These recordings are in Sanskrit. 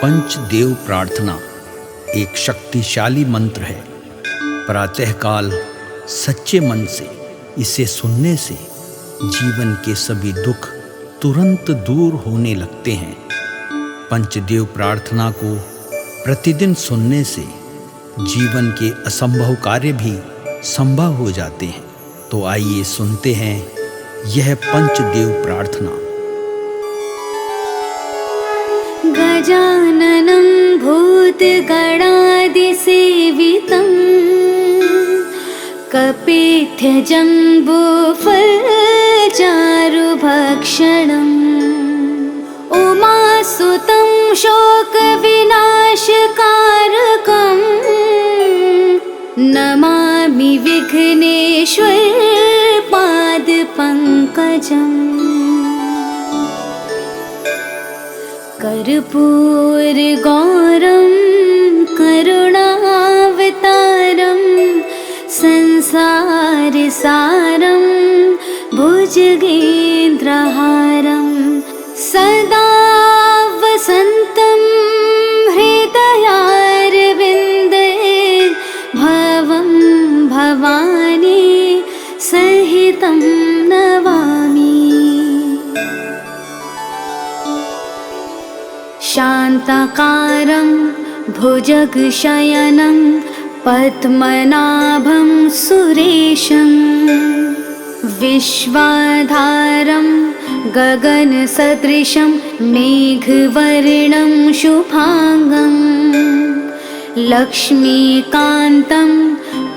पंचदेव प्रार्थना एक शक्तिशाली मंत्र है। प्रातःकाल सच्चे मन से इसे सुनने से जीवन के सभी दुख तुरंत दूर होने लगते हैं। पंचदेव प्रार्थना को प्रतिदिन सुनने से जीवन के असंभव कार्य भी संभव हो जाते हैं। तो आइए सुनते हैं यह पंचदेव प्रार्थना। गजाननं भूतगणादिसेवितं कपित्थजम्बूफलचारुभक्षणम् उमासुतं शोकविनाशकारकम् नमामि विघ्नेश्वर पादपङ्कजम्। कर्पूरगौरं करुणावतारं संसारसारं भुजगेन्द्रहारं सदा वसन्तं हृदयारविन्दे भवं भवानी सहितं नमामि। शान्ताकारं भुजगशयनं पद्मनाभं सुरेशं विश्वाधारं गगनसदृशं मेघवर्णं शुभांगं लक्ष्मीकान्तं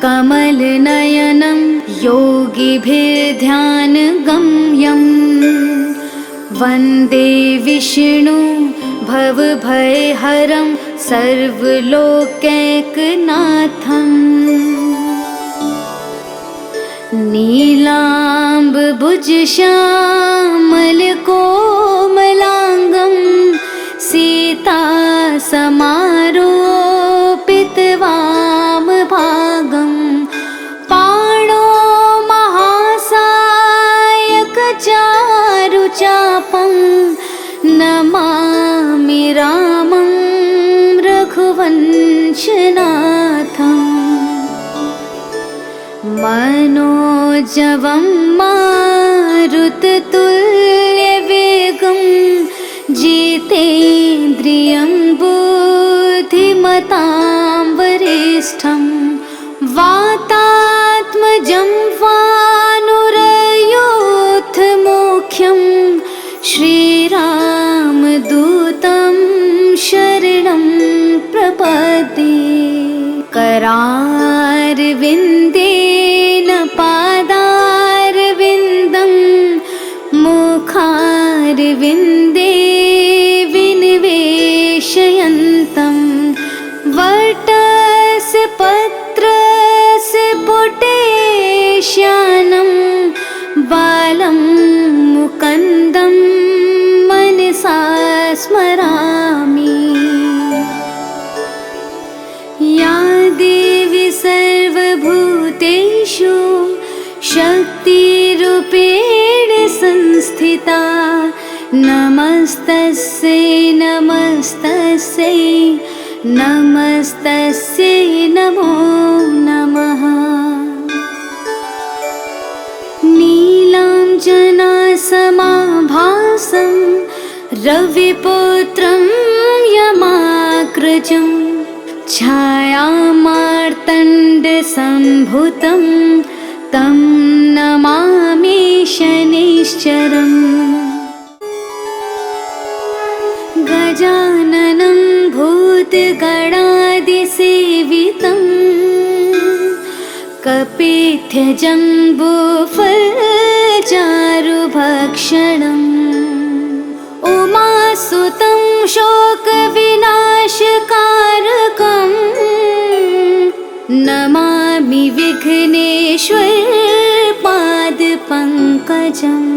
कमलनयनं योगिभिर्ध्यानगम्यं वन्दे विष्णु भवभयहरं सर्वलोकैकनाथम्। नीलाम्बुजश्यामलकोमलाङ्गं सीतासमारोपितवामभागं पाणो महासायकचारुचापं नमामि रामं रघुवंशनाथम्। मनोजवं मारुततुल्यवेगं जितेन्द्रियं बुद्धिमतां वरिष्ठं वातात्मजं वानुरयूथमुख्यं श्रीरामदूतं शरणं प्रपद्ये। करारविन्देन पादारविन्दं मुखारविन्दे विनिवेशयन्तं वटस्य पत्रस्य पुटेश्यानं बालं मुकुन्दं मनसा स्मरामि। या देवी सर्वभूतेषु शक्तिरूपेण संस्थिता नमस्तस्यै नमस्तस्यै नमस्तस्यै नमो नमः। नीलाञ्जनासमाभासं रविपुत्रं यमाग्रजं छायामार्तण्डसम्भुतं तं नमामि शनैश्चरम्। गजाननं भूतगणादिसेवितं कपित्थजम्बूफलचारुभक्षणम् उमासुतं शोकविनाशकारकं नमामि विघ्नेश्वर पादपङ्कजम्।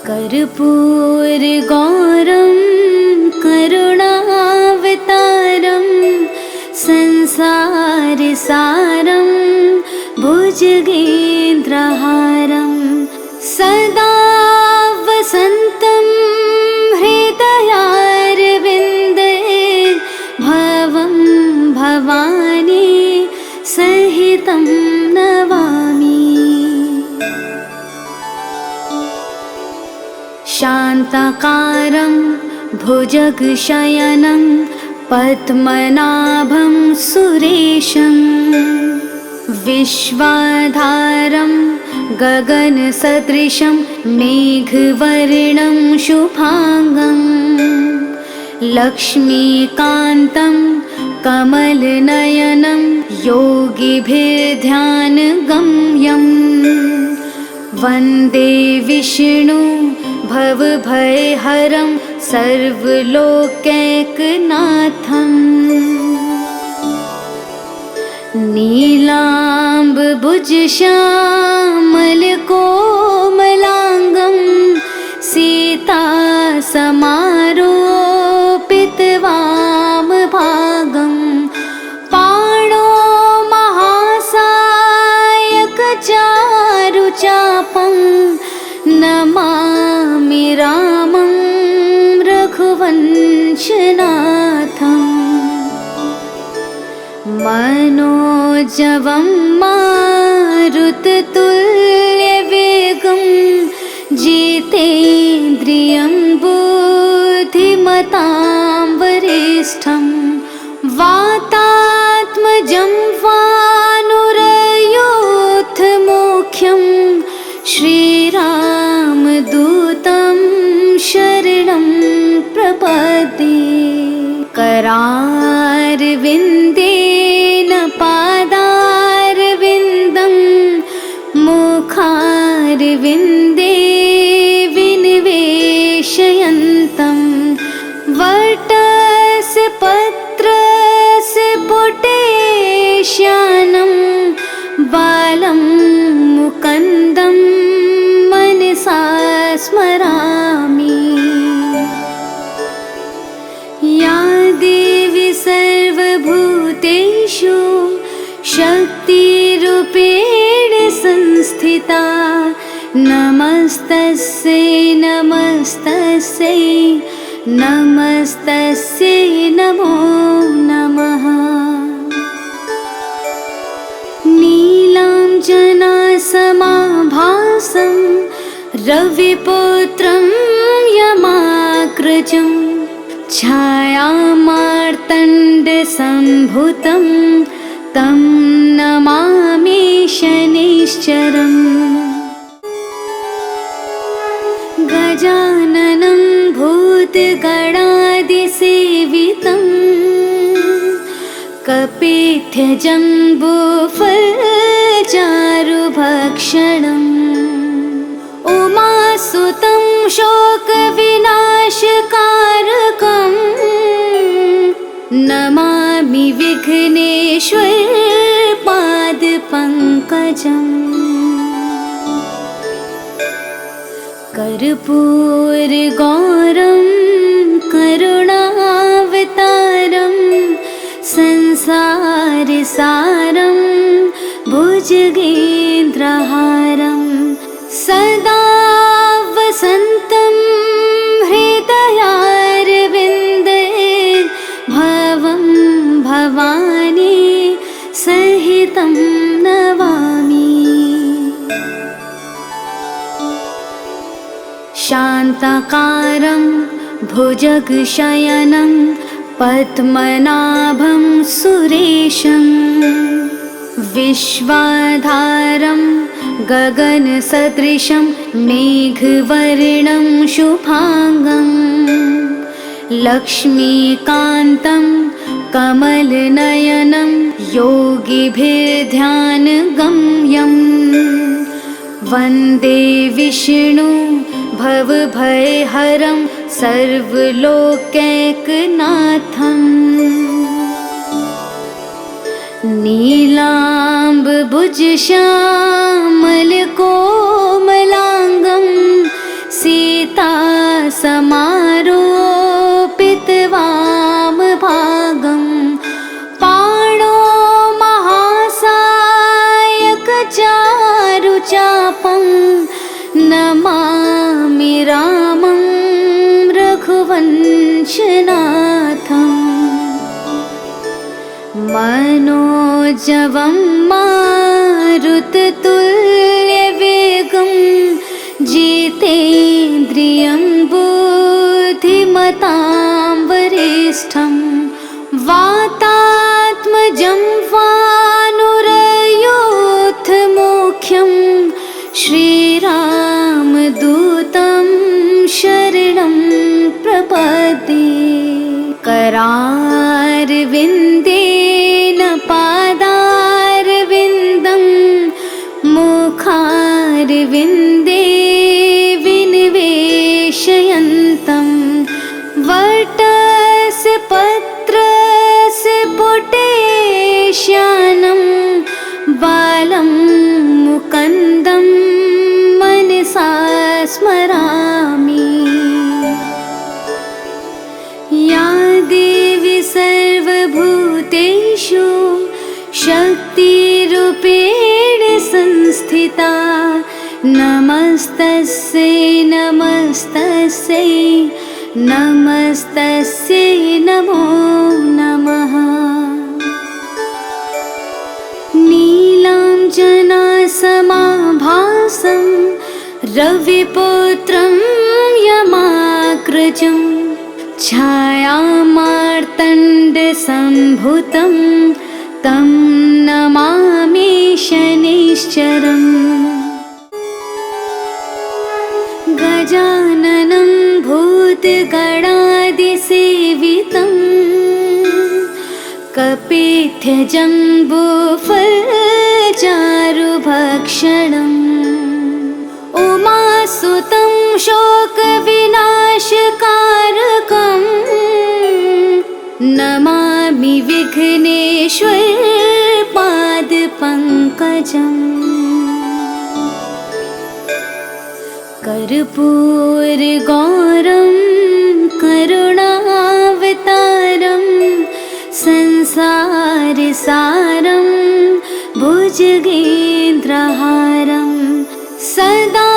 कर्पूरगौरं करुणावतारं संसारसारं भुजगेन्द्रहारं सदा वसन्तं हृदयारविन्दे शान्ताकारं भुजगशयनं पद्मनाभं सुरेशं विश्वाधारं गगनसदृशं मेघवर्णं शुभांगं लक्ष्मीकान्तं कमलनयनं योगिभिर्ध्यानगम्यं वन्दे विष्णु भवभयहरं सर्वलोकैकनाथं नीलाम्बुजश्यामलकोमलाङ्गं सीतासमारोपितवामभागं पाणो महासायकचारुचापं नमामि रामं रघुवंशनाथम् मनोजवं मारुततुल्यवेगं जितेन्द्रियं बुद्धिमतां वरिष्ठं वातात्मजं वानुरयोधमुख्यं श्रीरामदूतं शरणं प्रपद्ये करारविन्देन पादारविन्दं मुखारविन्दे विनिवेशयन्तं वटस्य पत्रस्य पुटेश्यानं बालं मुकुन्दं मनसा स्मरामि। या देवी सर्वभूतेषु शक्तिरूपेण संस्थिता नमस्तस्यै नमस्तस्यै नमस्तस्यै नमो नमः। नीलाञ्जनासमाभासं रविपुत्रं यमाग्रजं छायामार्तण्डसम्भुतं तं नमामि शनैश्चरम् गजाननं भूतगणादिसेवितं कपिध्यजम्बूफलचारुभक्षणम् उमासुतं शोकविनाशकारकं नमामि विघ्नेश्वरपादपङ्कजम् कर्पूरगौरं करुणावतारं संसारसारं भुजगेन्द्रहारं सदा वसन्तं हृदयारविन्दे भवं भवानी सहितं नमामि। शान्ताकारं भुजगशयनं पद्मनाभं सुरेशं विश्वाधारं गगनसदृशं मेघवर्णं शुभांगं लक्ष्मीकान्तं कमलनयनं योगिभिर्ध्यानगम्यं वन्दे विष्णु भवभयहरं सर्वलोकैकनाथं नीलाम्बुजश्यामलकोमलाङ्गं सीतासमारोपितवामभागं पाणो महासायकचारुचापं नमामि रामं रघुवंशनाथम् मनोजवं मारुततुल्यवेगं जितेन्द्रियं बुद्धिमतां वरिष्ठं वातात्मजं वानुरयोऽथमुख्यं श्रीरामदूतं शरणं प्रपद्ये। करारविन्देन पादारविन्दं मुखारविन्दे विनिवेशयन्तं वटस्य पत्रस्य पुटेश्यानं बालं मुकुन्दं मनसा स्मरामि। या देवी सर्वभूतेषु शक्तिरूपेण संस्थिता नमस्तस्यै नमस्तस्यै नमस्तस्यै नमो नमः। नीलाञ्जनासमाभासं रविपुत्रं यमाग्रजं छायामार्तण्डसम्भुतं तं नमामि शनिश्चरम्। गजाननं भूतगणादिसेवितं कपित्थजम्बूफलचारुभक्षणम् उमासुतं शोकविनाशकारकं नमामि विघ्नेश्वरपादपङ्कजम्। कर्पूरगौरं करुणावतारं संसारसारं भुजगेन्द्रहारं सदा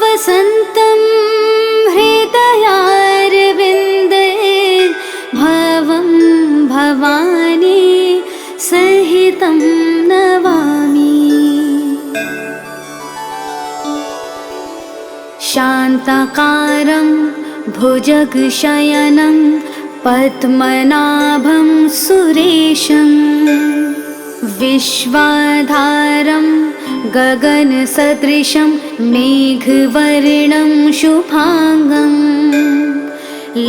वसन्तं हृदयारविन्दे भवं भवानी सहितं नमामि। शान्ताकारं भुजगशयनं पद्मनाभं सुरेशं विश्वाधारं गगनसदृशं मेघवर्णं शुभांगं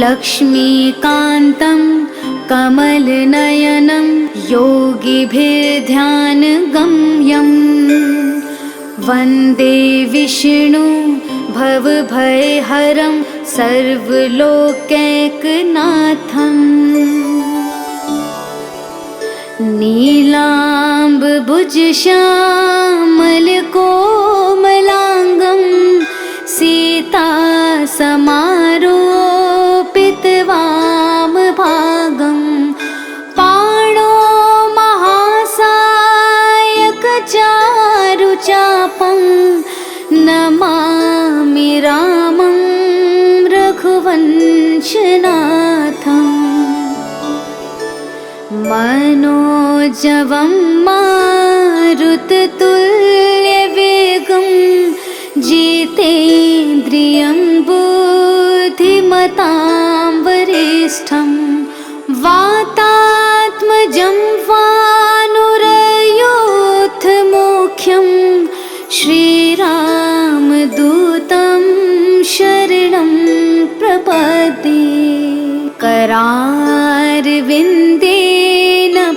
लक्ष्मीकान्तं कमलनयनं योगिभिर्ध्यानगम्यं वन्दे विष्णु भवभयहरं सर्वलोकैकनाथम्। नीलाम्बुजश्यामलकोमलाङ्गं सीतासमारोपितवामभागं पाणो महासायकचारुचापं नमामि रामं रघुवंशनाथम्। मनोजवं मारुततुल्यवेगं जितेन्द्रियं बुद्धिमतां वरिष्ठं वातात्मजं वानुरयोऽथमुख्यं श्रीरामदूतं शरणं प्रपद्ये। करारविन्देन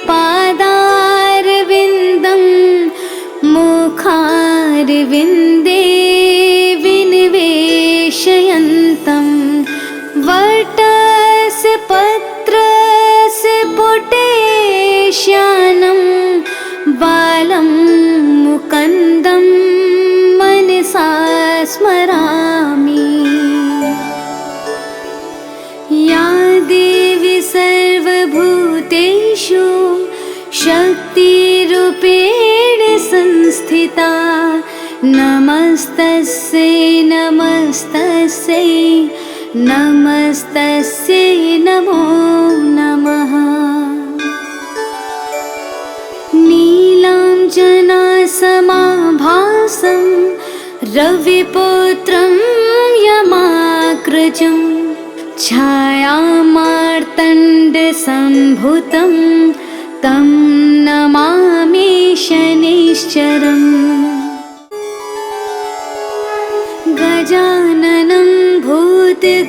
पादारविन्दं मुखारविन्दे विनिवेशयन्तं वटस्य पत्रस्य पुटेश्यानं बालं मुकुन्दं मनसा स्मरामि। या देवी सर्वभूतेषु शक्तिरूपेण संस्थिता नमस्तस्यै नमस्तस्यै नमस्तस्यै नमो नमः। नीलाञ्जनासमाभासं रविपुत्रं यमाग्रजं छायामार्तण्डसम्भुतं तं नमामि शनैश्चरम्। गजाननं भूतगणादिसेवितं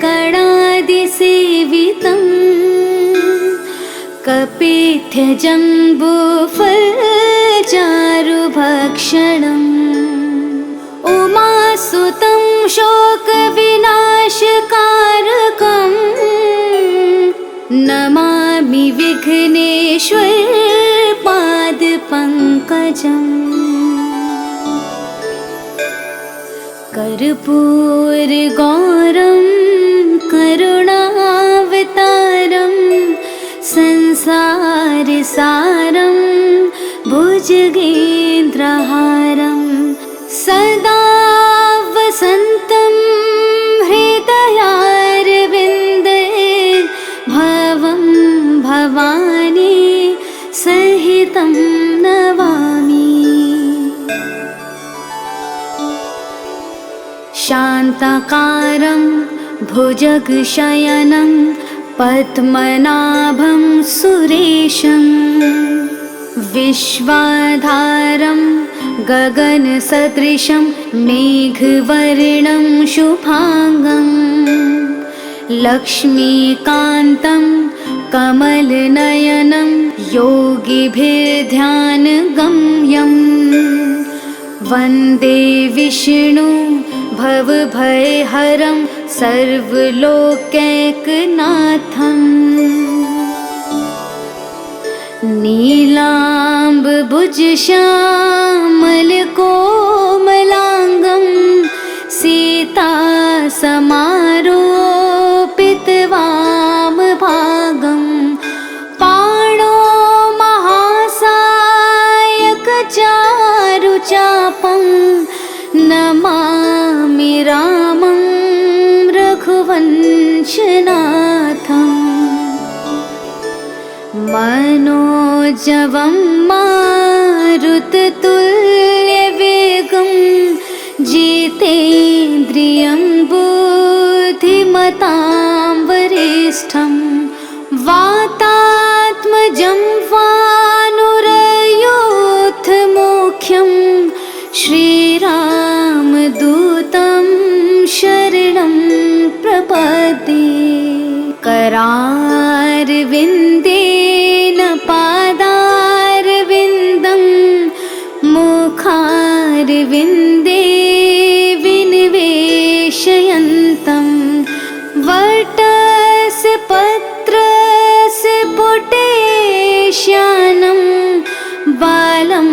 कपित्थजम्बूफलचारुभक्षणम्। उमासुतं शोकविनाशकारकं नमामि विघ्नेश्वरपादपङ्कजम्। कर्पूरगौरं करुणावतारं संसारसारं भुजगेन्द्रहारं सदा वसन्तं हृदयारविन्दे भवं भवानी सहितं नमामि। शान्ताकारं भुजगशयनं पद्मनाभं सुरेशं विश्वाधारं गगनसदृशं मेघवर्णं शुभांगं लक्ष्मीकान्तं कमलनयनं योगिभिर्ध्यानगम्यं वन्दे विष्णु भवभयहरं सर्वलोकैकनाथम्। नीलाम्बुजश्यामलकोमलाङ्गं सीतासमारोपितवामभागं पाणो महासायकचारुचापं नमामि रामं रघुवंशनाथम्। मनोजवं मारुततुल्यवेगं जितेन्द्रियं बुद्धिमतां वरिष्ठं वातात्मजं वानुरयोधमुख्यं श्रीरामदूतं शरणं प्रपद्ये। करारविन्देन पादारविन्दं मुखारविन्दे विनिवेशयन्तं वटस्य पत्रस्य पुटेश्यानं बालं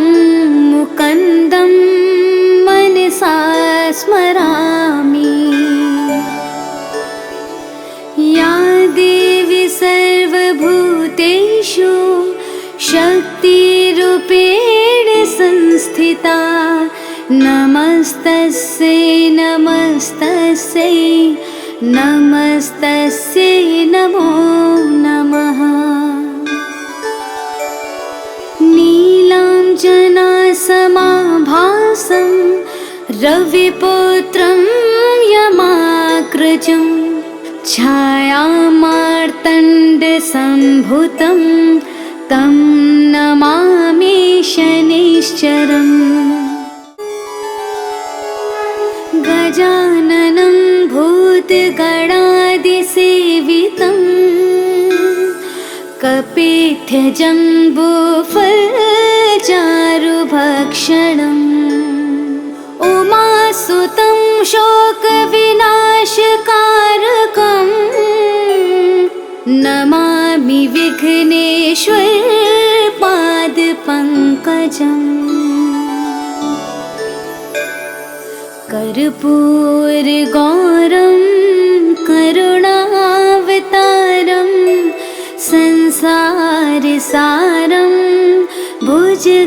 मुकुन्दं मनसा स्मरामि। या देवी सर्वभूतेषु शक्तिरूपेण संस्थिता नमस्तस्यै नमस्तस्यै नमस्तस्यै नमो नमः। नीलाञ्जनासमाभासं रविपुत्रं यमाग्रजं छायामार्तण्डसम्भुतं तं नमामि शनैश्चरम्। गजाननं भूतगणादिसेवितं कपित्थजम्बूफलचारुभक्षणम्। उमासुतं शोकविनाशकारकं नमामि विघ्नेश्वरपादपङ्कजम्। कर्पूरगौरं करुणावतारं संसारसारं भुजगेन्द्रहारं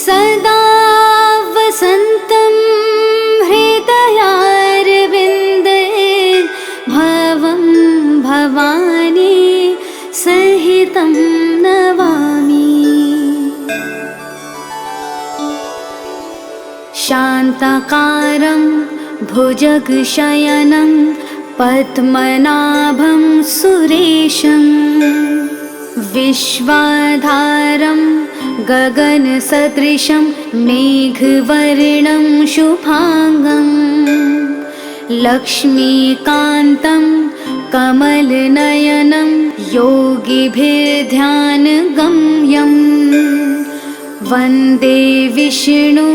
सदा वसन्तं हृदयारविन्दे भवं भवानी सहितं नमामि। शान्ताकारं भुजगशयनं पद्मनाभं सुरेशं विश्वाधारं गगनसदृशं मेघवर्णं शुभांगं लक्ष्मीकान्तं कमलनयनं योगिभिर्ध्यानगम्यं वन्दे विष्णु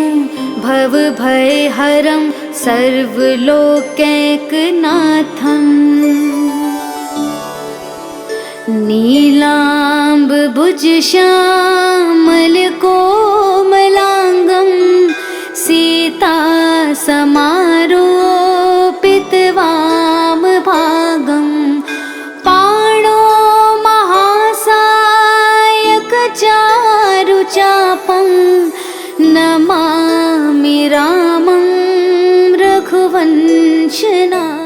भवभयहरं सर्वलोकैकनाथम् नीलाम्बुजश्यामलकोमलाङ्गं सीतासमारोपितवामभागं पाणो महासायकचारुचापं नमामि रामं रघुवंशनाथम्।